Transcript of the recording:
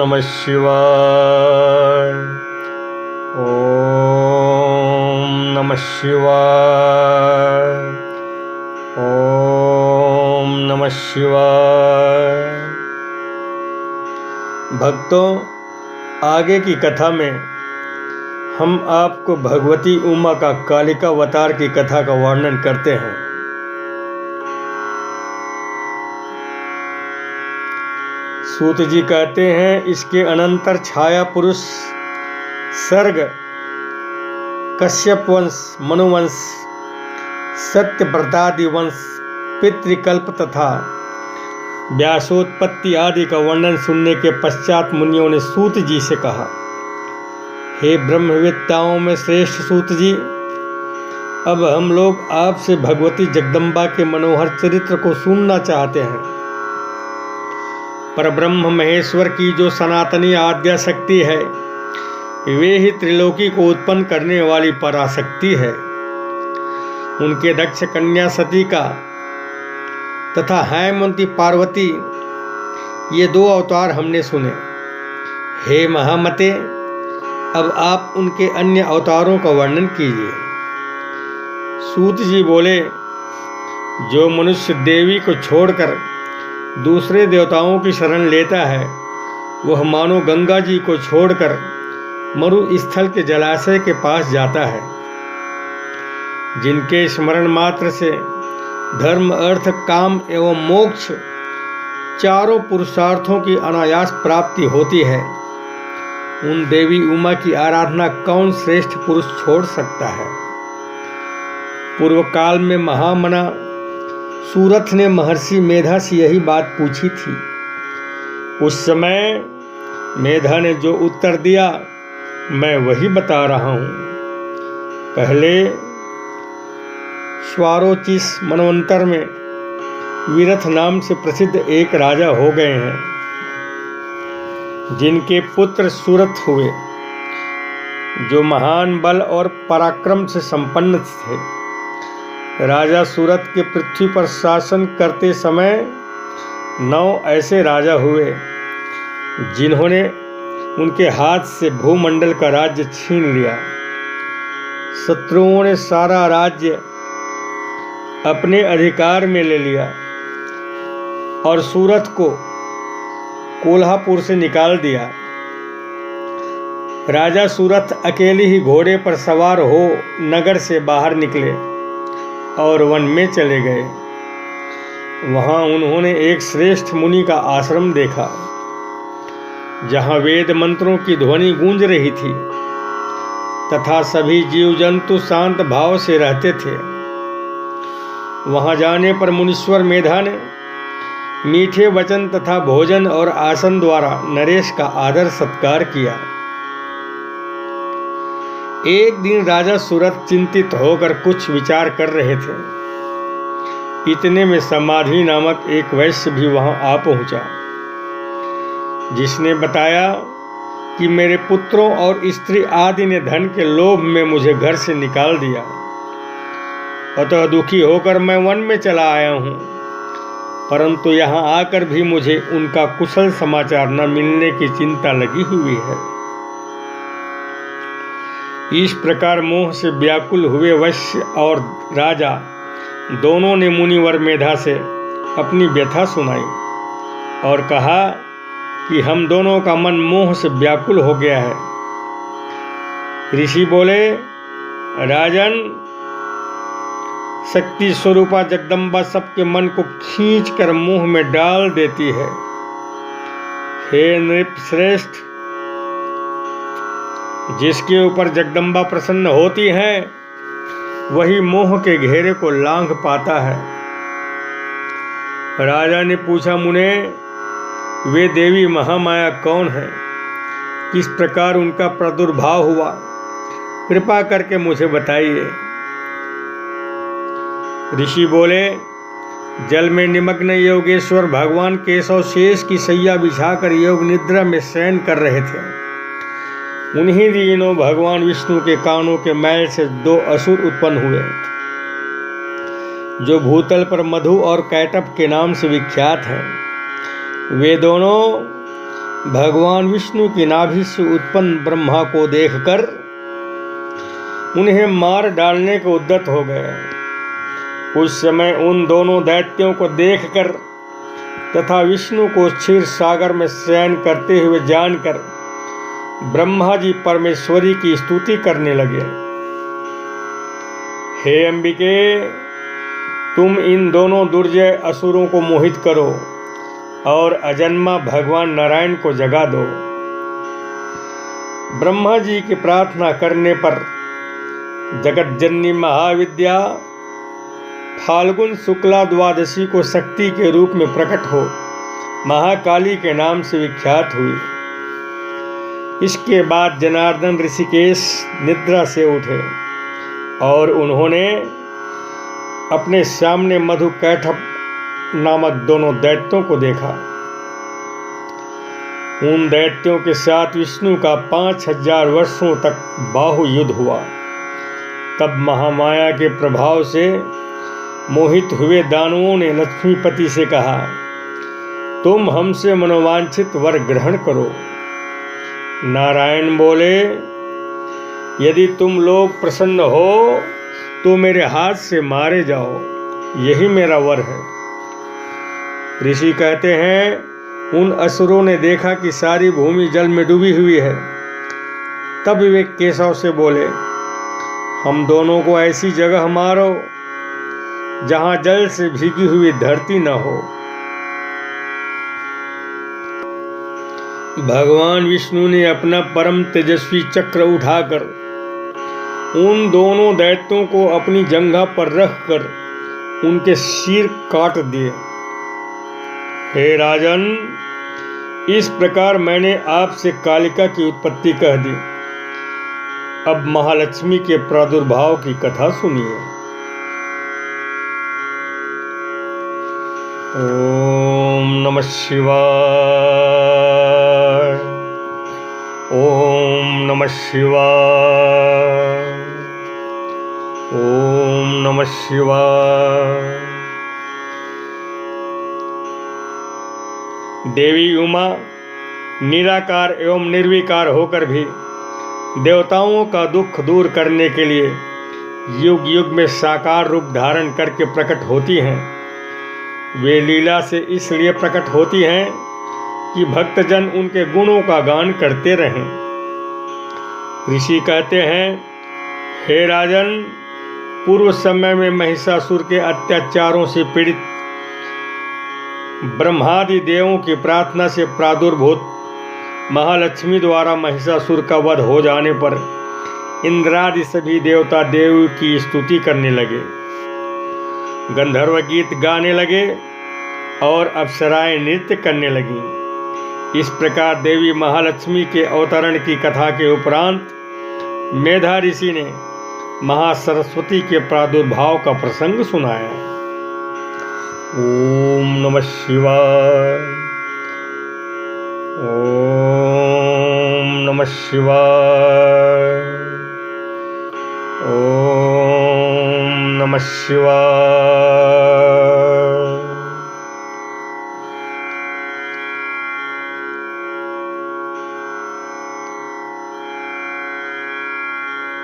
नमः शिवाय। ओम नमः शिवाय। ओम नमः शिवाय। भक्तों, आगे की कथा में हम आपको भगवती उमा का कालिका अवतार की कथा का वर्णन करते हैं। सूत जी कहते हैं, इसके अनंतर छाया पुरुष सर्ग, कश्यप वंश, मनुवंश, सत्यव्रतादि वंश, पितृकल्प तथा व्यासोत्पत्ति आदि का वर्णन सुनने के पश्चात मुनियों ने सूत जी से कहा, हे ब्रह्मवेत्ताओं में श्रेष्ठ सूत जी, अब हम लोग आपसे भगवती जगदम्बा के मनोहर चरित्र को सुनना चाहते हैं। परब्रह्म महेश्वर की जो सनातनी आद्या शक्ति है, वे ही त्रिलोकी को उत्पन्न करने वाली पराशक्ति है। उनके दक्ष कन्या सती का तथा हैमवती पार्वती, ये दो अवतार हमने सुने। हे महामते, अब आप उनके अन्य अवतारों का वर्णन कीजिए। सूत जी बोले, जो मनुष्य देवी को छोड़कर दूसरे देवताओं की शरण लेता है, वह मानो गंगा जी को छोड़कर मरु स्थल के जलाशय के पास जाता है। जिनके स्मरण मात्र से धर्म, अर्थ, काम एवं मोक्ष चारों पुरुषार्थों की अनायास प्राप्ति होती है, उन देवी उमा की आराधना कौन श्रेष्ठ पुरुष छोड़ सकता है। पूर्व काल में महामना सूरथ ने महर्षि मेधा से यही बात पूछी थी। उस समय मेधा ने जो उत्तर दिया, मैं वही बता रहा हूँ। पहले स्वारोचिस मनवंतर में विरथ नाम से प्रसिद्ध एक राजा हो गए हैं, जिनके पुत्र सूरथ हुए, जो महान बल और पराक्रम से संपन्न थे। राजा सूरथ के पृथ्वी पर शासन करते समय 9 ऐसे राजा हुए, जिन्होंने उनके हाथ से भूमंडल का राज्य छीन लिया। शत्रुओं ने सारा राज्य अपने अधिकार में ले लिया और सूरथ को कोल्हापुर से निकाल दिया। राजा सूरथ अकेले ही घोड़े पर सवार हो नगर से बाहर निकले और वन में चले गए। वहाँ उन्होंने एक श्रेष्ठ मुनि का आश्रम देखा, जहाँ वेद मंत्रों की ध्वनि गूंज रही थी तथा सभी जीव जंतु शांत भाव से रहते थे। वहाँ जाने पर मुनीश्वर मेधा ने मीठे वचन तथा भोजन और आसन द्वारा नरेश का आदर सत्कार किया। एक दिन राजा सूरथ चिंतित होकर कुछ विचार कर रहे थे। इतने में समाधि नामक एक वैश्य भी वहां आ पहुंचा, जिसने बताया कि मेरे पुत्रों और स्त्री आदि ने धन के लोभ में मुझे घर से निकाल दिया, अतः दुखी होकर मैं वन में चला आया हूं, परंतु यहाँ आकर भी मुझे उनका कुशल समाचार न मिलने की चिंता लगी हुई है। इस प्रकार मोह से व्याकुल हुए वैश्य और राजा दोनों ने मुनिवर मेधा से अपनी व्यथा सुनाई और कहा कि हम दोनों का मन मोह से व्याकुल हो गया है। ऋषि बोले, राजन, शक्ति स्वरूपा जगदम्बा सबके मन को खींचकर मोह में डाल देती है। हे नृप श्रेष्ठ, जिसके ऊपर जगदम्बा प्रसन्न होती है, वही मोह के घेरे को लांघ पाता है। राजा ने पूछा, मुने, वे देवी महामाया कौन है? किस प्रकार उनका प्रादुर्भाव हुआ? कृपा करके मुझे बताइए। ऋषि बोले, जल में निमग्न योगेश्वर भगवान केशव शेष की सैया बिछाकर योग निद्रा में शयन कर रहे थे। उन्हीं दिनों भगवान विष्णु के कानों के मैल से 2 असुर उत्पन्न हुए, जो भूतल पर मधु और कैटभ के नाम से विख्यात हैं। वे दोनों भगवान विष्णु की नाभि से उत्पन्न ब्रह्मा को देखकर उन्हें मार डालने को उद्यत हो गए। उस समय उन दोनों दैत्यों को देखकर तथा विष्णु को क्षीर सागर में शयन करते हुए जानकर ब्रह्मा जी परमेश्वरी की स्तुति करने लगे। हे अंबिके, तुम इन दोनों दुर्जय असुरों को मोहित करो और अजन्मा भगवान नारायण को जगा दो। ब्रह्मा जी की प्रार्थना करने पर जगतजननी महाविद्या फाल्गुन शुक्ला द्वादशी को शक्ति के रूप में प्रकट हो महाकाली के नाम से विख्यात हुई। इसके बाद जनार्दन ऋषिकेश निद्रा से उठे और उन्होंने अपने सामने मधु कैटभ नामक दोनों दैत्यों को देखा। उन दैत्यों के साथ विष्णु का 5000 वर्षों तक बाहु युद्ध हुआ। तब महामाया के प्रभाव से मोहित हुए दानवों ने लक्ष्मीपति से कहा, तुम हमसे मनोवांछित वर ग्रहण करो। नारायण बोले, यदि तुम लोग प्रसन्न हो तो मेरे हाथ से मारे जाओ, यही मेरा वर है। ऋषि कहते हैं, उन असुरों ने देखा कि सारी भूमि जल में डूबी हुई है। तब वे केशव से बोले, हम दोनों को ऐसी जगह मारो जहां जल से भीगी हुई धरती न हो। भगवान विष्णु ने अपना परम तेजस्वी चक्र उठाकर उन दोनों दैत्यों को अपनी जंघा पर रखकर उनके सिर काट दिए। हे राजन, इस प्रकार मैंने आपसे कालिका की उत्पत्ति कह दी। अब महालक्ष्मी के प्रादुर्भाव की कथा सुनिए। ओम नमः शिवाय। ओम नमः शिवाय। ओम नमः शिवाय। देवी उमा निराकार एवं निर्विकार होकर भी देवताओं का दुख दूर करने के लिए युग युग में साकार रूप धारण करके प्रकट होती हैं। वे लीला से इसलिए प्रकट होती हैं कि भक्तजन उनके गुणों का गान करते रहें। ऋषि कहते हैं, हे राजन, पूर्व समय में महिषासुर के अत्याचारों से पीड़ित ब्रह्मादि देवों की प्रार्थना से प्रादुर्भूत महालक्ष्मी द्वारा महिषासुर का वध हो जाने पर इंद्रादि सभी देवता देव की स्तुति करने लगे, गंधर्व गीत गाने लगे और अप्सराएं नृत्य करने लगीं। इस प्रकार देवी महालक्ष्मी के अवतरण की कथा के उपरांत मेधा ऋषि ने महासरस्वती के प्रादुर्भाव का प्रसंग सुनाया। ओम नमः शिवाय। ओम नमः शिवाय। ओम नमः शिवाय।